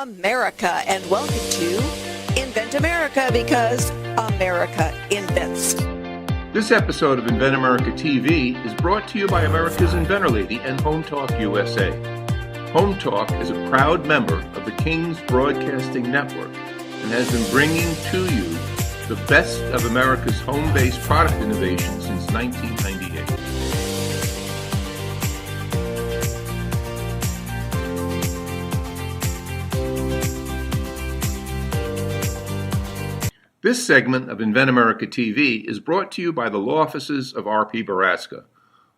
America, and welcome to Invent America, because America invents. This episode of Invent America TV is brought to you by America's Inventor Lady and Home Talk USA. Home Talk is a proud member of the King's Broadcasting Network and has been bringing to you the best of America's home-based product innovation since 1998. This segment of Invent America TV is brought to you by the law offices of R.P. Baraska.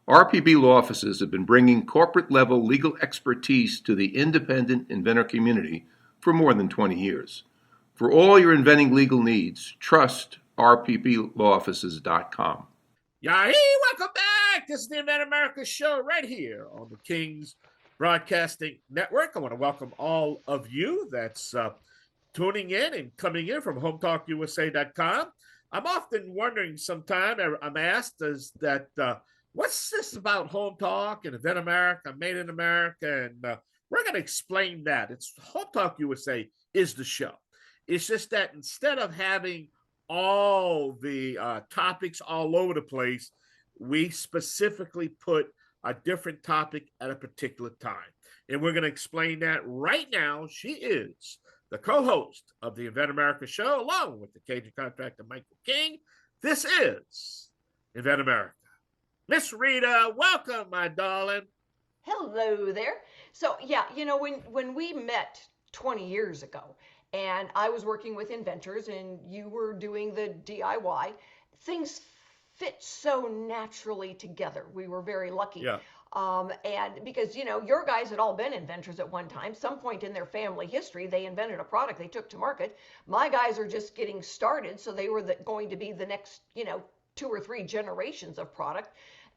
RPB law offices have been bringing corporate-level legal expertise to the independent inventor community for more than 20 years. For all your inventing legal needs, trust rpblawoffices.com. Yahee! Welcome back. This is the Invent America show right here on the King's Broadcasting Network. I want to welcome all of you that's tuning in and coming in from hometalkusa.com. I'm often wondering sometime, I'm asked, is that what's this about Home Talk and Invent America, Made in America? And we're going to explain that. It's Home Talk USA is the show. It's just that instead of having all the topics all over the place, we specifically put a different topic at a particular time. And we're going to explain that right now. She is the co-host of the Invent America show, along with the Cajun contractor Michael King. This is Invent America. Miss Rita, welcome, my darling. Hello there. So, yeah, you know, when we met 20 years ago, and I was working with inventors and you were doing the DIY, things fit so naturally together. We were very lucky. Yeah. And because, you know, your guys had all been inventors at one time, some point in their family history, they invented a product they took to market. My guys are just getting started, so they were going to be the next, 2 or 3 generations of product.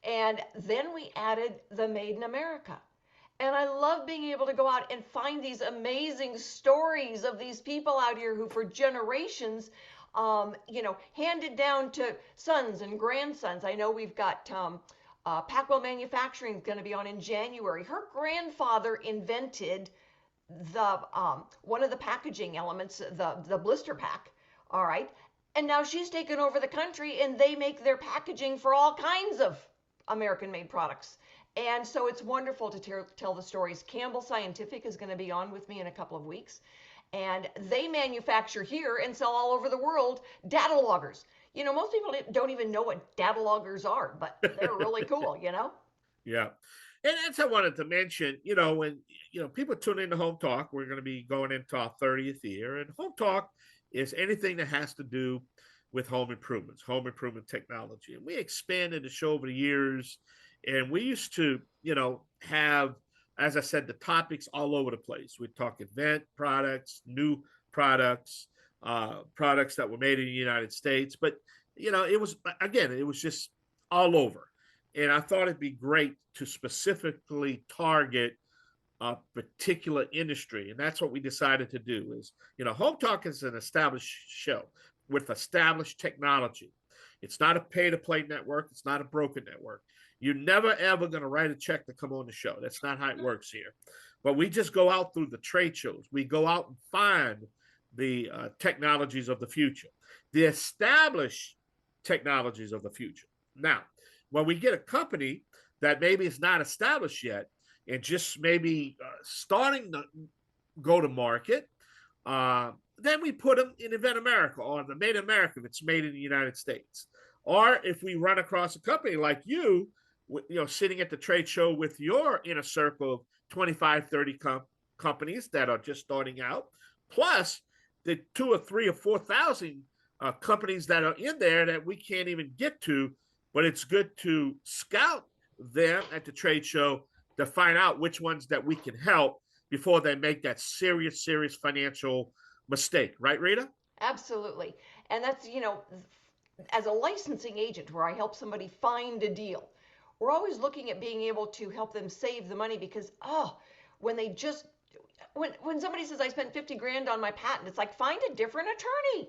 And then we added the Made in America. And I love being able to go out and find these amazing stories of these people out here who for generations, handed down to sons and grandsons. I know we've got Packwell Manufacturing is going to be on in January. Her grandfather invented the one of the packaging elements, the blister pack. All right. And now she's taken over the country and they make their packaging for all kinds of American-made products. And so it's wonderful to tell the stories. Campbell Scientific is going to be on with me in a couple of weeks. And they manufacture here and sell all over the world data loggers. You know, most people don't even know what data loggers are, but they're really cool, Yeah. And that's I wanted to mention, when, people tune into Home Talk, we're going to be going into our 30th year. And Home Talk is anything that has to do with home improvements, home improvement technology. And we expanded the show over the years. And we used to, have, as I said, the topics all over the place. We'd talk event products, new products, products that were made in the United States. But, it was just all over. And I thought it'd be great to specifically target a particular industry. And that's what we decided to do is, Home Talk is an established show with established technology. It's not a pay-to-play network. It's not a broken network. You're never, ever going to write a check to come on the show. That's not how it works here. But we just go out through the trade shows. We go out and find the technologies of the future, the established technologies of the future. Now, when we get a company that maybe is not established yet and just maybe starting to go to market, then we put them in Invent America or the Made in America if it's made in the United States. Or if we run across a company like you, sitting at the trade show with your inner circle of 25, 30 companies that are just starting out, plus the 2 or 3 or 4,000 companies that are in there that we can't even get to, but it's good to scout them at the trade show to find out which ones that we can help before they make that serious financial mistake. Right, Rita? Absolutely. And that's, as a licensing agent where I help somebody find a deal, we're always looking at being able to help them save the money because, when somebody says I spent 50 grand on my patent, it's like, find a different attorney.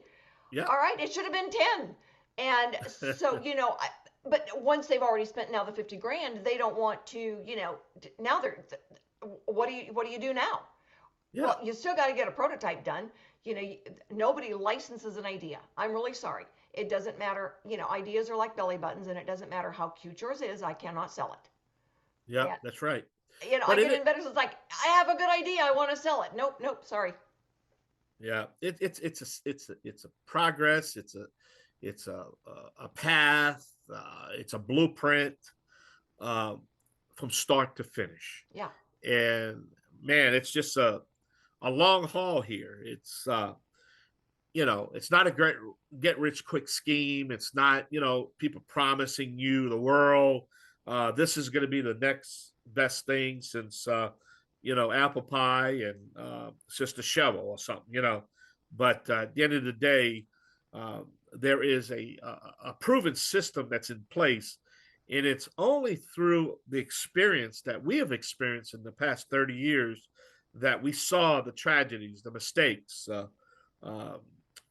Yeah. All right. It should have been 10. And so, but once they've already spent now the 50 grand, they don't want to, now what do you do now? Yeah. Well, you still got to get a prototype done. Nobody licenses an idea. I'm really sorry. It doesn't matter. Ideas are like belly buttons, and it doesn't matter how cute yours is. I cannot sell it. Yeah, And that's right. I But get inventors that's like, I have a good idea. I want to sell it. Nope, nope. Sorry. yeah, it's a progress. It's a path. It's a blueprint um, from start to finish. Yeah. And man, it's just a long haul here. It's not a great get rich quick scheme. It's not, people promising you the world. This is going to be the next best thing since, apple pie and it's just a shovel or something. But at the end of the day, uh, there is a proven system that's in place. And it's only through the experience that we have experienced in the past 30 years that we saw the tragedies, the mistakes, um,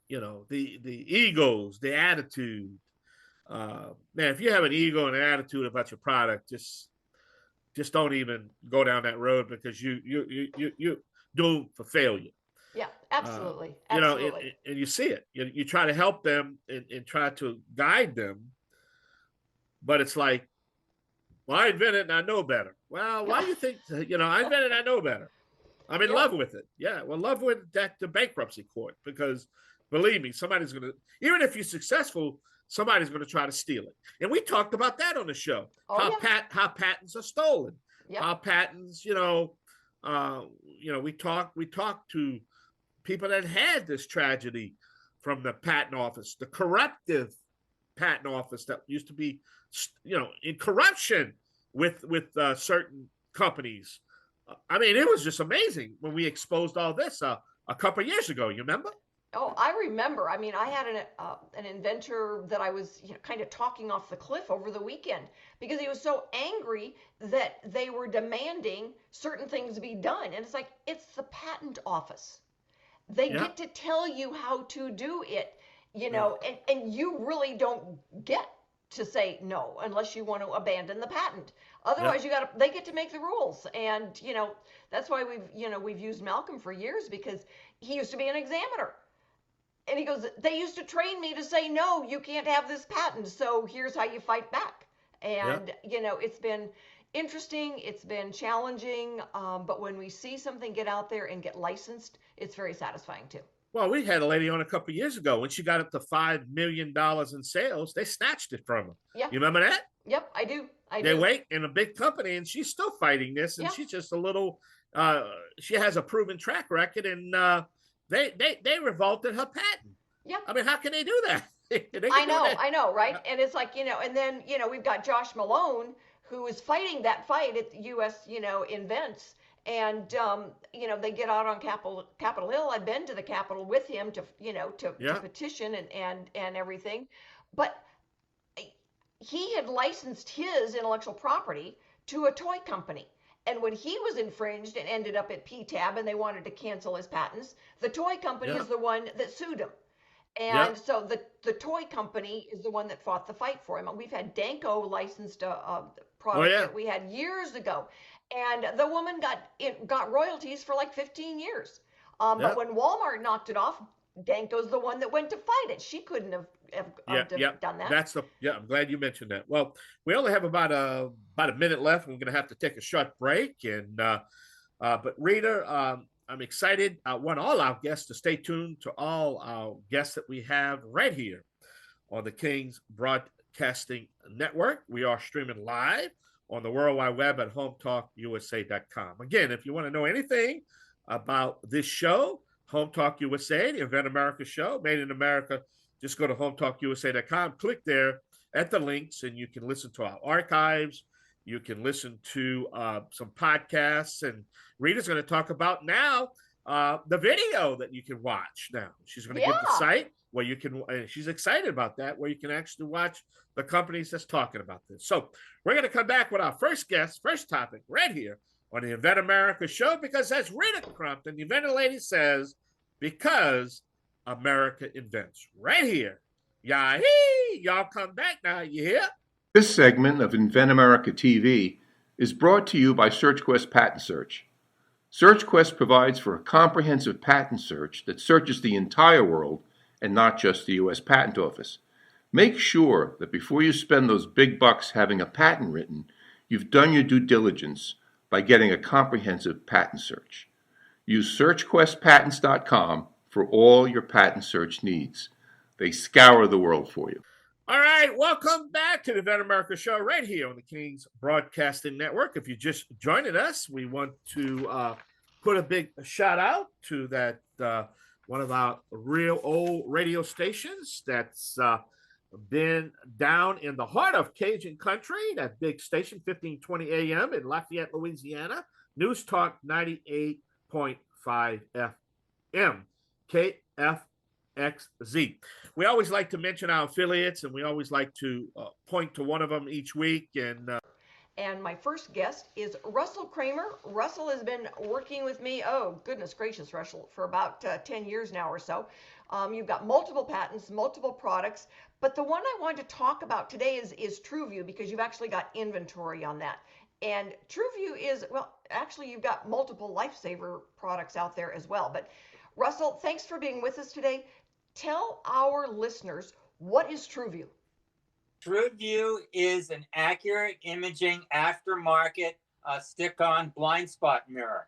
the egos, the attitude. Man, if you have an ego and an attitude about your product, just don't even go down that road because you doomed for failure. Yeah, absolutely. And Absolutely. you see it. You try to help them and try to guide them, but it's like, well, I invented and I know better. Well, why do you think, I invented and I know better? I'm in Yeah. love with it. Yeah, well, love with that the bankruptcy court because believe me, somebody's going to, even if you're successful, somebody's going to try to steal it. And we talked about that on the show. Oh, How patents are stolen. Yep. How patents, we talked to people that had this tragedy from the patent office, the corruptive patent office that used to be, in corruption with certain companies. I mean, it was just amazing when we exposed all this a couple of years ago. You remember? Oh, I remember. I mean, I had an inventor that I was kind of talking off the cliff over the weekend because he was so angry that they were demanding certain things be done. And it's like, it's the patent office. They Yeah. get to tell you how to do it, Yeah. and you really don't get to say no unless you want to abandon the patent. Otherwise, they get to make the rules. And, that's why we've used Malcolm for years because he used to be an examiner. And he goes, they used to train me to say, no, you can't have this patent. So here's how you fight back. And, it's been interesting. It's been challenging. But when we see something get out there and get licensed, it's very satisfying too. Well, we had a lady on a couple of years ago when she got up to $5 million in sales, they snatched it from her. Yeah. You remember that? Yep, I do. They wait in a big company and she's still fighting this. And she's just a little, she has a proven track record and they revolted her patent. Yeah. I mean, how can they do that? I know, right? And it's like, and then, we've got Josh Malone who is fighting that fight at the US, Invents. And, they get out on Capitol Hill. I've been to the Capitol with him to petition and everything. But he had licensed his intellectual property to a toy company. And when he was infringed and ended up at PTAB and they wanted to cancel his patents, the toy company is the one that sued him. And so the toy company is the one that fought the fight for him. And we've had Danko licensed a product that we had years ago. And the woman got royalties for like 15 years. But when Walmart knocked it off, Danko's the one that went to fight it. She couldn't have done that. I'm glad you mentioned that. Well, we only have about a minute left. We're going to have to take a short break. And but Rita, I'm excited. I want all our guests to stay tuned to all our guests that we have right here on the King's Broadcasting Network. We are streaming live on the World Wide Web at hometalkusa.com. Again, if you want to know anything about this show, Home Talk USA, the Invent America show, Made in America, just go to hometalkusa.com, click there at the links, and you can listen to our archives. You can listen to some podcasts, and Rita's going to talk about now the video that you can watch now. She's going to give the site where you can, and she's excited about that, where you can actually watch the companies that's talking about this. So we're going to come back with our first topic right here on the Invent America show, because as Rita Crompton, the Inventor Lady, says, because America invents. Right here. Y'all come back now, you hear? This segment of Invent America TV is brought to you by SearchQuest Patent Search. SearchQuest provides for a comprehensive patent search that searches the entire world and not just the U.S. Patent Office. Make sure that before you spend those big bucks having a patent written, you've done your due diligence by getting a comprehensive patent search. Use SearchQuestPatents.com for all your patent search needs. They scour the world for you. All right, welcome back to the Invent America show right here on the King's Broadcasting Network. If you're just joining us, we want to put a big shout out to that one of our real old radio stations that's been down in the heart of Cajun country, that big station, 1520 AM in Lafayette, Louisiana, News Talk 98.5 FM, KFXZ. We always like to mention our affiliates, and we always like to point to one of them each week. And my first guest is Russell Kramer. Russell has been working with me, oh goodness gracious, Russell, for about 10 years now or so. You've got multiple patents, multiple products, but the one I want to talk about today is TruView, because you've actually got inventory on that. And TruView is, well, actually you've got multiple lifesaver products out there as well. But Russell, thanks for being with us today. Tell our listeners, what is TruView? TruView is an accurate imaging aftermarket stick-on blind spot mirror.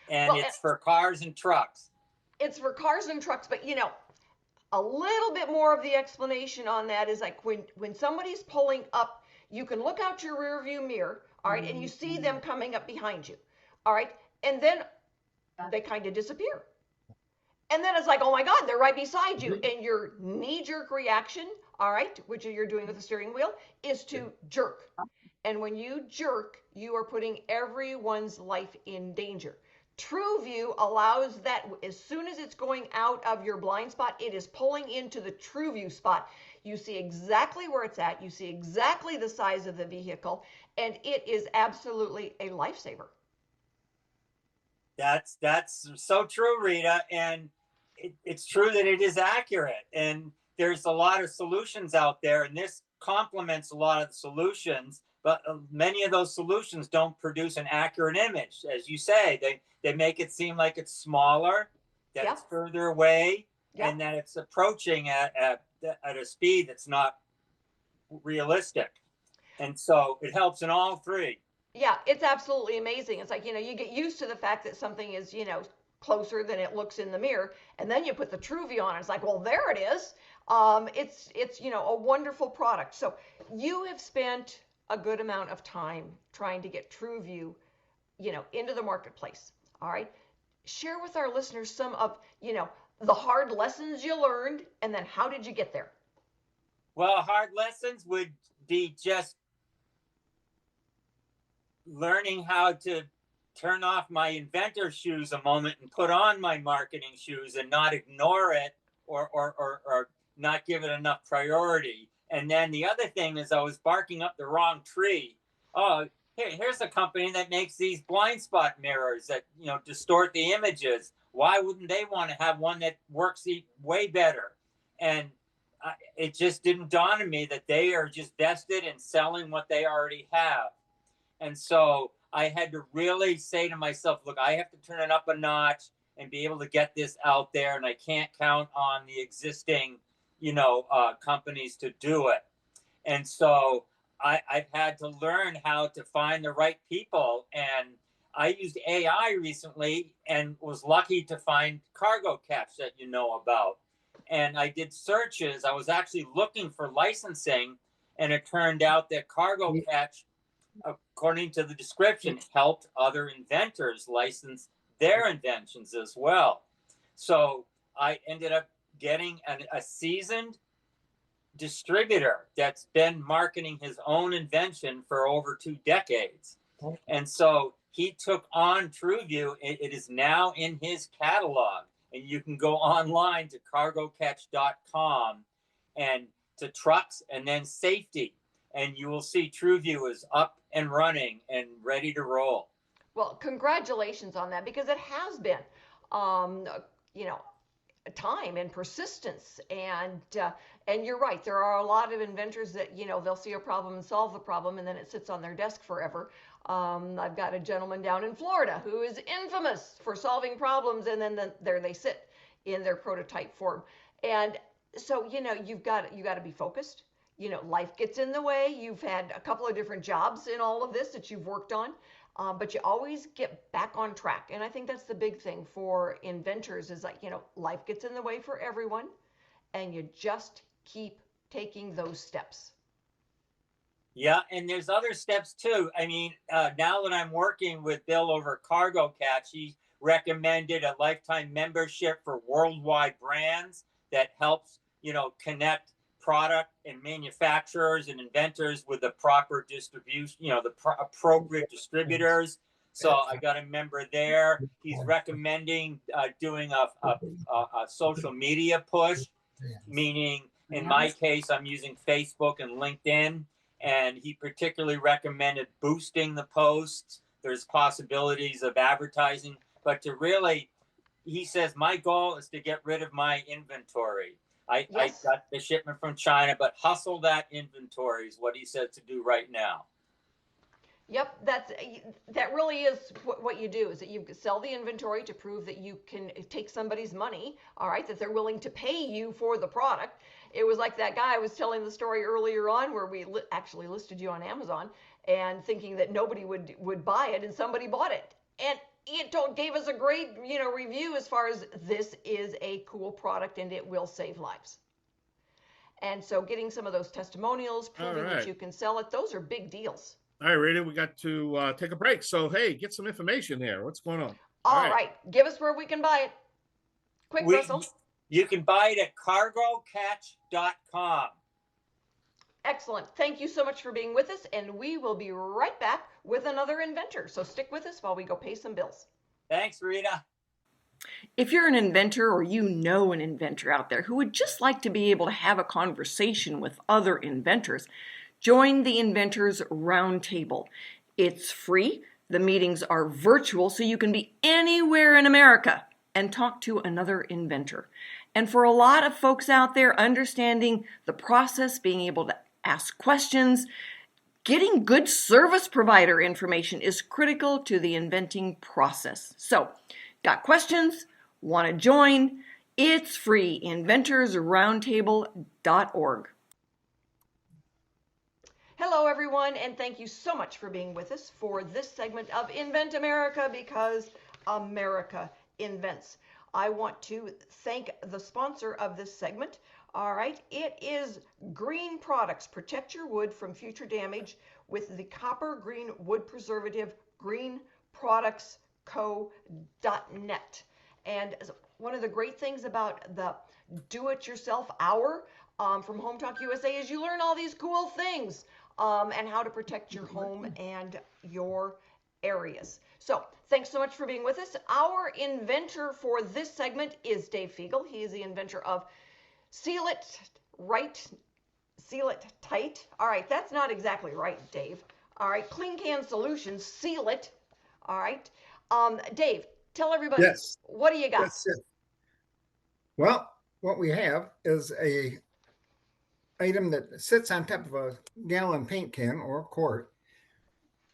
And it's for cars and trucks. It's for cars and trucks, but you know, a little bit more of the explanation on that is like when somebody's pulling up, you can look out your rear view mirror, all right, and you see them coming up behind you, all right, and then they kind of disappear. And then it's like, oh my God, they're right beside you. And your knee-jerk reaction, all right, which you're doing with the steering wheel, is to jerk. And when you jerk, you are putting everyone's life in danger. TruView allows that as soon as it's going out of your blind spot, it is pulling into the TruView spot. You see exactly where it's at. You see exactly the size of the vehicle, and it is absolutely a lifesaver. That's so true, Rita. And it's true that it is accurate. And there's a lot of solutions out there, and this complements a lot of the solutions. But many of those solutions don't produce an accurate image. As you say, they make it seem like it's smaller, that it's further away, and that it's approaching at a speed that's not realistic. And so it helps in all three. Yeah, it's absolutely amazing. It's like, you know, you get used to the fact that something is, you know, closer than it looks in the mirror, and then you put the TruView on, it's like, well, there it is. It's you know, a wonderful product. So you have spent a good amount of time trying to get TruView, you know, into the marketplace. All right, share with our listeners some of, you know, the hard lessons you learned, and then how did you get there? Well, hard lessons would be just learning how to turn off my inventor shoes a moment and put on my marketing shoes and not ignore it or not give it enough priority. And then the other thing is I was barking up the wrong tree. Oh, here's a company that makes these blind spot mirrors that, you know, distort the images. Why wouldn't they want to have one that works way better? And it just didn't dawn on me that they are just vested in selling what they already have. And so I had to really say to myself, look, I have to turn it up a notch and be able to get this out there. And I can't count on the existing, you know, companies to do it. And so I've had to learn how to find the right people. And I used AI recently and was lucky to find Cargo Catch that you know about. And I did searches. I was actually looking for licensing, and it turned out that Cargo Catch, according to the description, helped other inventors license their inventions as well. So I ended up getting a seasoned distributor that's been marketing his own invention for over 2 decades. And so he took on TruView. It is now in his catalog, and you can go online to cargocatch.com and to trucks and then safety, and you will see TruView is up and running and ready to roll. Well, congratulations on that, because it has been, you know, time and persistence. And you're right, there are a lot of inventors that, they'll see a problem and solve the problem, and then it sits on their desk forever. I've got a gentleman down in Florida who is infamous for solving problems, and then there they sit in their prototype form. And so, you've got to be focused. Life gets in the way. You've had a couple of different jobs in all of this that you've worked on, but you always get back on track. And I think that's the big thing for inventors is like, life gets in the way for everyone, and you just keep taking those steps. Yeah, and there's other steps too. I mean, now that I'm working with Bill over Cargo Catch, he recommended a lifetime membership for worldwide brands that helps, connect product and manufacturers and inventors with the proper distribution, the appropriate distributors. So I got a member there. He's recommending doing a social media push, meaning in my case, I'm using Facebook and LinkedIn. And he particularly recommended boosting the posts. There's possibilities of advertising, but to really, he says, my goal is to get rid of my inventory. I got the shipment from China, but hustle that inventory is what he said to do right now. Yep, that really is what you do, is that you sell the inventory to prove that you can take somebody's money, all right, that they're willing to pay you for the product. It was like that guy I was telling the story earlier on where we actually listed you on Amazon and thinking that nobody would buy it, and somebody bought it. And it gave us a great, review as far as this is a cool product and it will save lives. And so getting some of those testimonials, proving that you can sell it, those are big deals. All right, Rita, we got to take a break. So, hey, get some information here. What's going on? All right. Give us where we can buy it. Quick, Russell. You can buy it at cargocatch.com. Excellent. Thank you so much for being with us, and we will be right back with another inventor. So stick with us while we go pay some bills. Thanks, Rita. If you're an inventor or you know an inventor out there who would just like to be able to have a conversation with other inventors, join the Inventors Roundtable. It's free. The meetings are virtual, so you can be anywhere in America and talk to another inventor. And for a lot of folks out there, understanding the process, being able to ask questions, getting good service provider information is critical to the inventing process. So, got questions? Want to join? It's free. inventorsroundtable.org. Hello, everyone, and thank you so much for being with us for this segment of Invent America, because America invents. I want to thank the sponsor of this segment. All right, it is Green Products. Protect your wood from future damage with the copper green wood preservative, greenproductsco.net. And one of the great things about the do-it-yourself hour from Home Talk USA is you learn all these cool things and how to protect your home and your areas. So thanks so much for being with us. Our inventor for this segment is Dave Fiegel. He is the inventor of Seal It Right, Seal It Tight. All right, that's not exactly right, Dave. All right, Clean Can Solutions, Seal It. All right. Dave, tell everybody, what do you got? That's it. Well, what we have is a item that sits on top of a gallon paint can or quart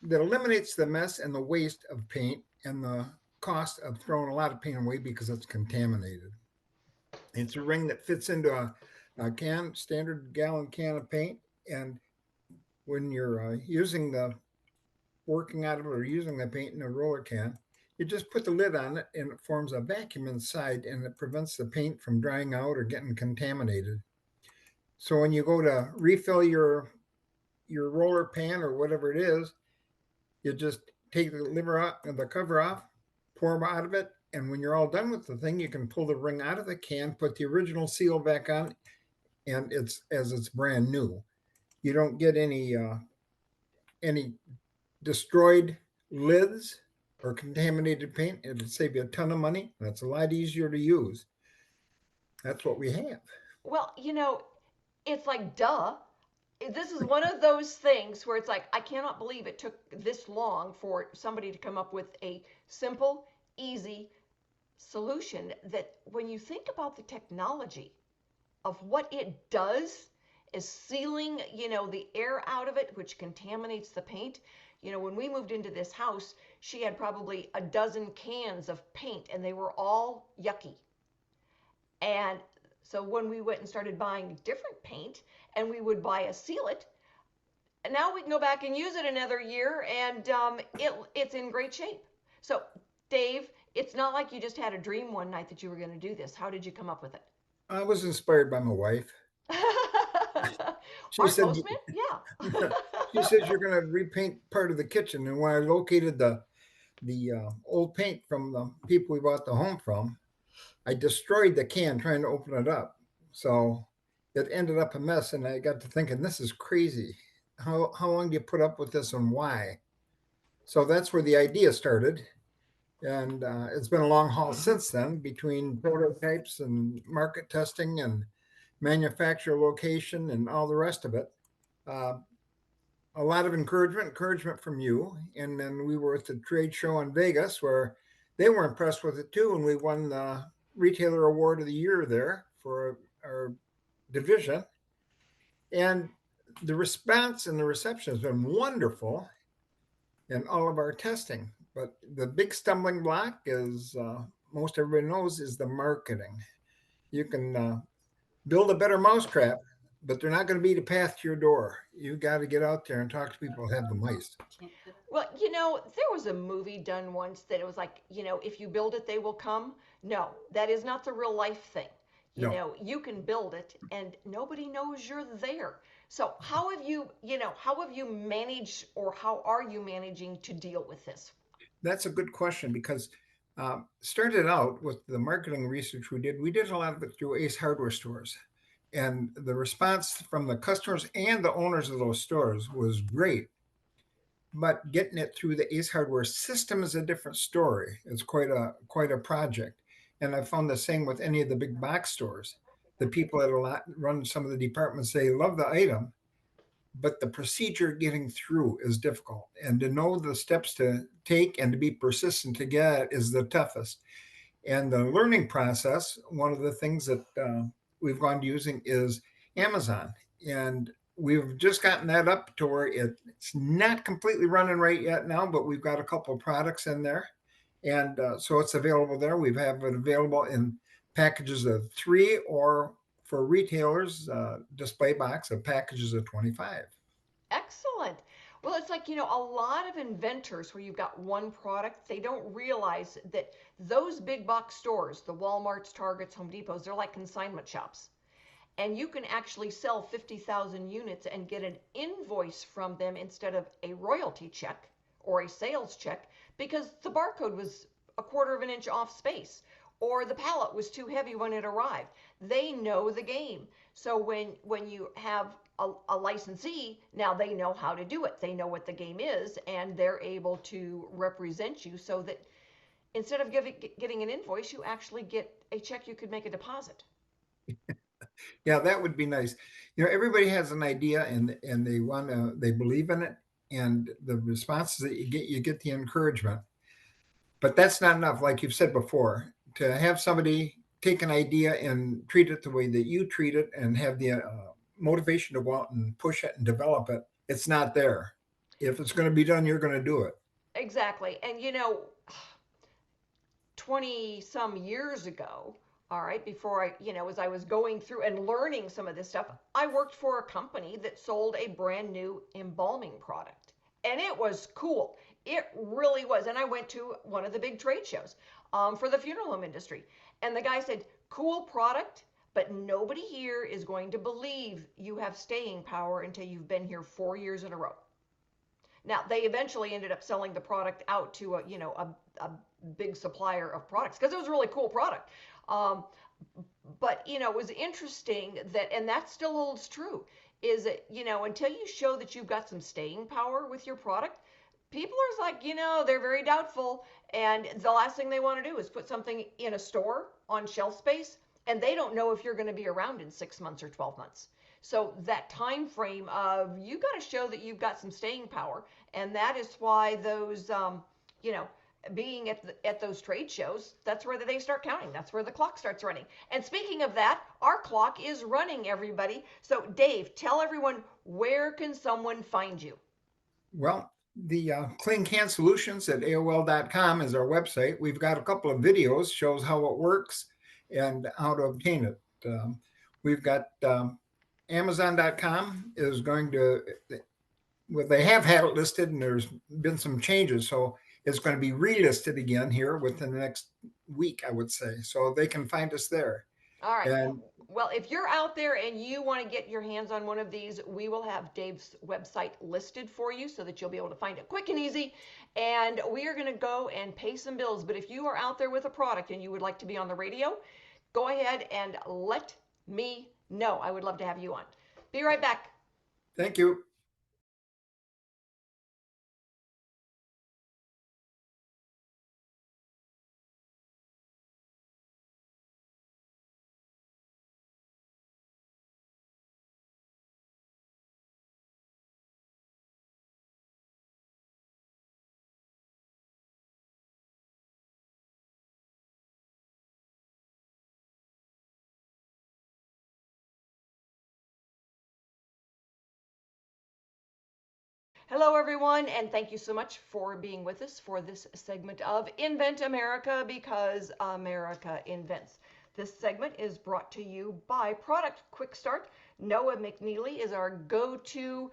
that eliminates the mess and the waste of paint and the cost of throwing a lot of paint away because it's contaminated. It's a ring that fits into a can, standard gallon can of paint, and when you're working out of it or using the paint in a roller can, you just put the lid on it and it forms a vacuum inside, and it prevents the paint from drying out or getting contaminated. So when you go to refill your roller pan or whatever it is, you just take the liver out and the cover off, pour out of it, and when you're all done with the thing, you can pull the ring out of the can, put the original seal back on, and it's brand new. You don't get any destroyed lids or contaminated paint. It'll save you a ton of money, and it's a lot easier to use. That's what we have. Well, it's like, duh. This is one of those things where it's like, I cannot believe it took this long for somebody to come up with a simple, easy solution that when you think about the technology of what it does is sealing, the air out of it, which contaminates the paint. When we moved into this house, she had probably a dozen cans of paint and they were all yucky. And so when we went and started buying different paint and we would buy a sealant, now we can go back and use it another year and it's in great shape. So, Dave, it's not like you just had a dream one night that you were going to do this. How did you come up with it? I was inspired by my wife. She Aren't said, most men? Yeah. she says you're going to repaint part of the kitchen. And when I located the old paint from the people we bought the home from, I destroyed the can trying to open it up. So it ended up a mess. And I got to thinking, this is crazy. How long do you put up with this and why? So that's where the idea started. And it's been a long haul since then between prototypes and market testing and manufacturer location and all the rest of it. Uh, a lot of encouragement from you. And then we were at the trade show in Vegas where they were impressed with it too. And we won the retailer award of the year there for our division. And the response and the reception has been wonderful in all of our testing. But the big stumbling block is most everybody knows is the marketing. You can build a better mousetrap, but they're not going to be the path to your door. You got to get out there and talk to people who have the mice. Well, there was a movie done once that it was like, if you build it, they will come. No, that is not the real life thing. No. You can build it and nobody knows you're there. So how have you managed, or how are you managing to deal with this? That's a good question because started out with the marketing research we did a lot of it through Ace Hardware stores. And the response from the customers and the owners of those stores was great. But getting it through the Ace Hardware system is a different story. It's quite a project. And I found the same with any of the big box stores. The people that run some of the departments, they love the item, but the procedure getting through is difficult. And to know the steps to take and to be persistent to get is the toughest. And the learning process, one of the things that we've gone to using is Amazon. And we've just gotten that up to where it's not completely running right yet now, but we've got a couple of products in there. And so it's available there. We have it available in packages of 3 or for retailers, display box of packages of 25. Excellent. Well, it's like, a lot of inventors where you've got one product, they don't realize that those big box stores, the Walmarts, Targets, Home Depots, they're like consignment shops. And you can actually sell 50,000 units and get an invoice from them instead of a royalty check or a sales check because the barcode was a quarter of an inch off space or the pallet was too heavy when it arrived. They know the game. So when you have a licensee, now they know how to do it. They know what the game is, and they're able to represent you so that instead of getting an invoice, you actually get a check you could make a deposit. Yeah, that would be nice. Everybody has an idea and they believe in it, and the responses that you get the encouragement. But that's not enough, like you've said before, to have somebody take an idea and treat it the way that you treat it and have the motivation to go out and push it and develop it. It's not there. If it's going to be done, you're going to do it. Exactly. And 20 some years ago, all right, before as I was going through and learning some of this stuff, I worked for a company that sold a brand new embalming product. And it was cool. It really was. And I went to one of the big trade shows for the funeral home industry. And the guy said, cool product, but nobody here is going to believe you have staying power until you've been here 4 years in a row. Now, they eventually ended up selling the product out to a big supplier of products because it was a really cool product. But, it was interesting that, and that still holds true, is that, until you show that you've got some staying power with your product, people are like, they're very doubtful. And the last thing they want to do is put something in a store on shelf space, and they don't know if you're going to be around in 6 months or 12 months. So that time frame of you got to show that you've got some staying power, and that is why those, being at those trade shows, that's where they start counting. That's where the clock starts running. And speaking of that, our clock is running, everybody. So Dave, tell everyone, where can someone find you? Well, the Clean Can Solutions at AOL.com is our website. We've got a couple of videos, shows how it works and how to obtain it. We've got Amazon.com is going to, well, they have had it listed and there's been some changes. So it's going to be relisted again here within the next week, I would say. So they can find us there. All right. And Well, if you're out there and you want to get your hands on one of these, we will have Dave's website listed for you so that you'll be able to find it quick and easy. And we are going to go and pay some bills. But if you are out there with a product and you would like to be on the radio, go ahead and let me know. I would love to have you on. Be right back. thank you. Hello, everyone, and thank you so much for being with us for this segment of Invent America, because America invents. This segment is brought to you by Product Quick Start. Noah McNeely is our go-to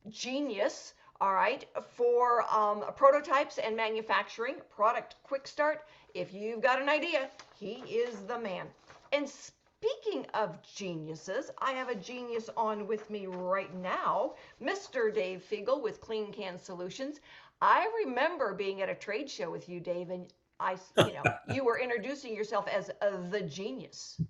genius, all right, for prototypes and manufacturing. Product Quick Start. If you've got an idea, he is the man. And speaking of geniuses, I have a genius on with me right now, Mr. Dave Fiegel with Clean Can Solutions. I remember being at a trade show with you, Dave, and you were introducing yourself as the genius.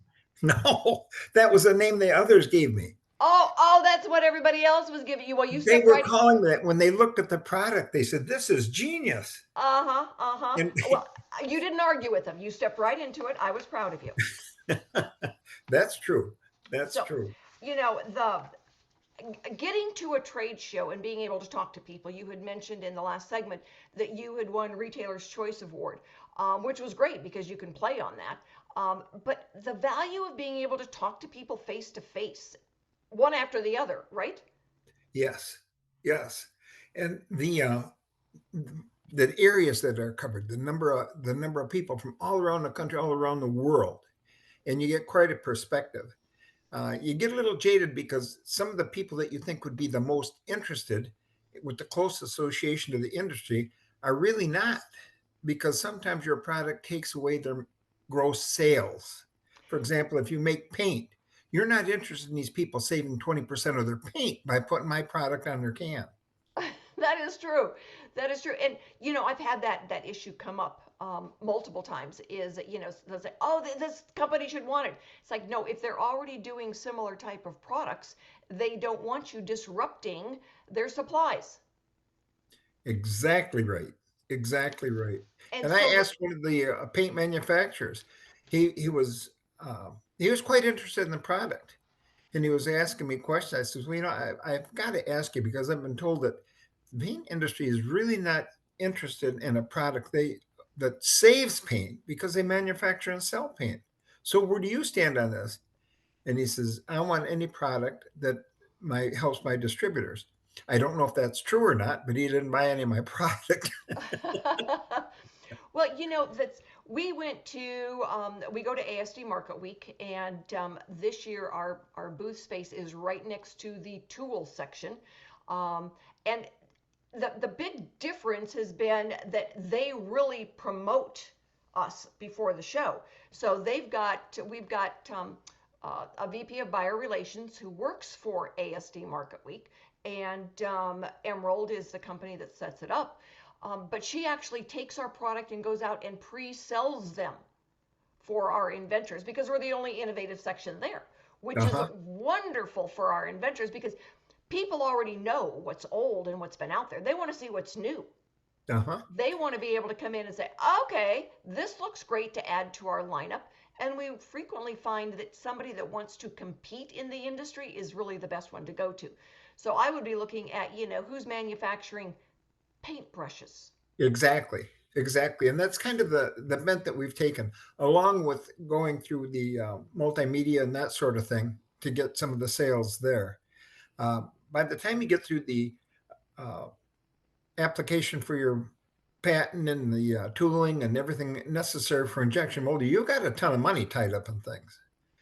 No, that was a name the others gave me. Oh, that's what everybody else was giving you. Well, you They said were right. calling that when they looked at the product, they said, "This is genius." And Well, you didn't argue with them. You stepped right into it. I was proud of you. that's true. That's So, true. The getting to a trade show and being able to talk to people. You had mentioned in the last segment that you had won Retailer's Choice Award, which was great because you can play on that. But the value of being able to talk to people face to face, one after the other, right? Yes, yes. And the areas that are covered, the number of people from all around the country, all around the world, and you get quite a perspective. You get a little jaded because some of the people that you think would be the most interested with the close association to the industry are really not, because sometimes your product takes away their gross sales. For example, if you make paint, you're not interested in these people saving 20% of their paint by putting my product on their can. That is true. That is true. And I've had that issue come up multiple times. Is they'll say, "Oh, this company should want it." It's like, no, if they're already doing similar type of products, they don't want you disrupting their supplies. Exactly right. Exactly right. And And I so, asked one of the paint manufacturers. He was quite interested in the product, and he was asking me questions. I said, "Well, I've got to ask you because I've been told that the paint industry is really not interested in a product that saves paint because they manufacture and sell paint. So where do you stand on this?" And he says, "I want any product that helps my distributors." I don't know if that's true or not, but he didn't buy any of my product. well, that's we go to ASD Market Week, and this year our booth space is right next to the tool section, and the big difference has been that they really promote us before the show. So we've got a VP of Buyer Relations who works for ASD Market Week, and Emerald is the company that sets it up. But she actually takes our product and goes out and pre-sells them for our inventors, because we're the only innovative section there, which is wonderful for our inventors, because people already know what's old and what's been out there. They want to see what's new. They want to be able to come in and say, "Okay, this looks great to add to our lineup." And we frequently find that somebody that wants to compete in the industry is really the best one to go to. So I would be looking at, who's manufacturing paintbrushes. Exactly. Exactly. And that's kind of the bent that we've taken, along with going through the multimedia and that sort of thing to get some of the sales there. By the time you get through the uh, application for your patent and the tooling and everything necessary for injection molding, you got a ton of money tied up in things.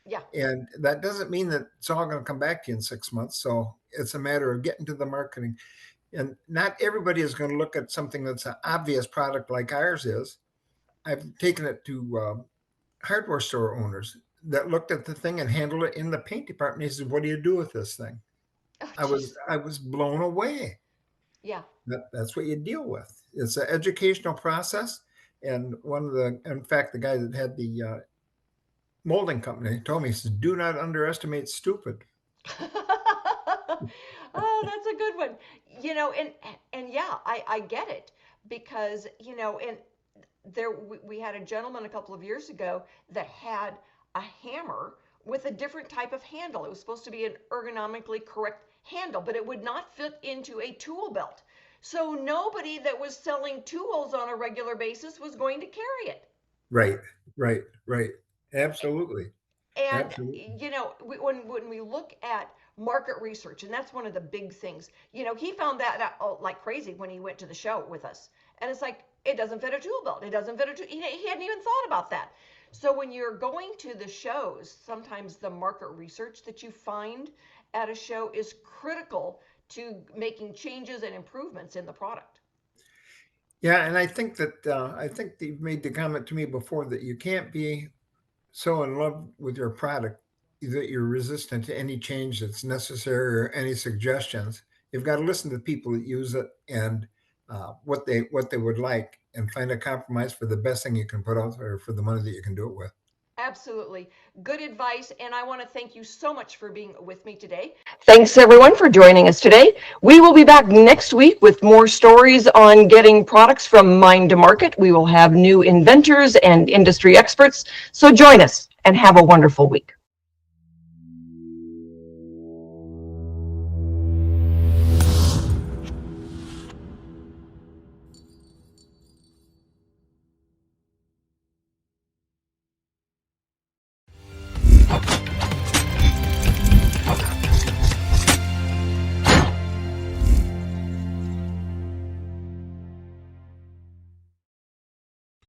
Yeah. And that doesn't mean that it's all going to come back to you in 6 months. So it's a matter of getting to the marketing. And not everybody is going to look at something that's an obvious product like ours is. I've taken it to hardware store owners that looked at the thing and handled it in the paint department. He said, "What do you do with this thing?" Oh, I geez. was blown away. Yeah. That's what you deal with. It's an educational process. And in fact, the guy that had the molding company told me, he says, "Do not underestimate stupid." Oh, that's a good one. And yeah, I get it because, and we had a gentleman a couple of years ago that had a hammer with a different type of handle. It was supposed to be an ergonomically correct handle, but it would not fit into a tool belt. So nobody that was selling tools on a regular basis was going to carry it. Right, right. Absolutely. And Absolutely. when we look at market research, and that's one of the big things, he found that out like crazy when he went to the show with us. And it's like, it doesn't fit a tool belt. It doesn't fit a tool. He hadn't even thought about that. So when you're going to the shows, sometimes the market research that you find at a show is critical to making changes and improvements in the product. Yeah, and I think that you've made the comment to me before that you can't be so in love with your product that you're resistant to any change that's necessary or any suggestions. You've got to listen to people that use it and what they would like, and find a compromise for the best thing you can put out there for the money that you can do it with. Absolutely. Good advice. And I want to thank you so much for being with me today. Thanks everyone for joining us today. We will be back next week with more stories on getting products from mind to market. We will have new inventors and industry experts. So join us and have a wonderful week.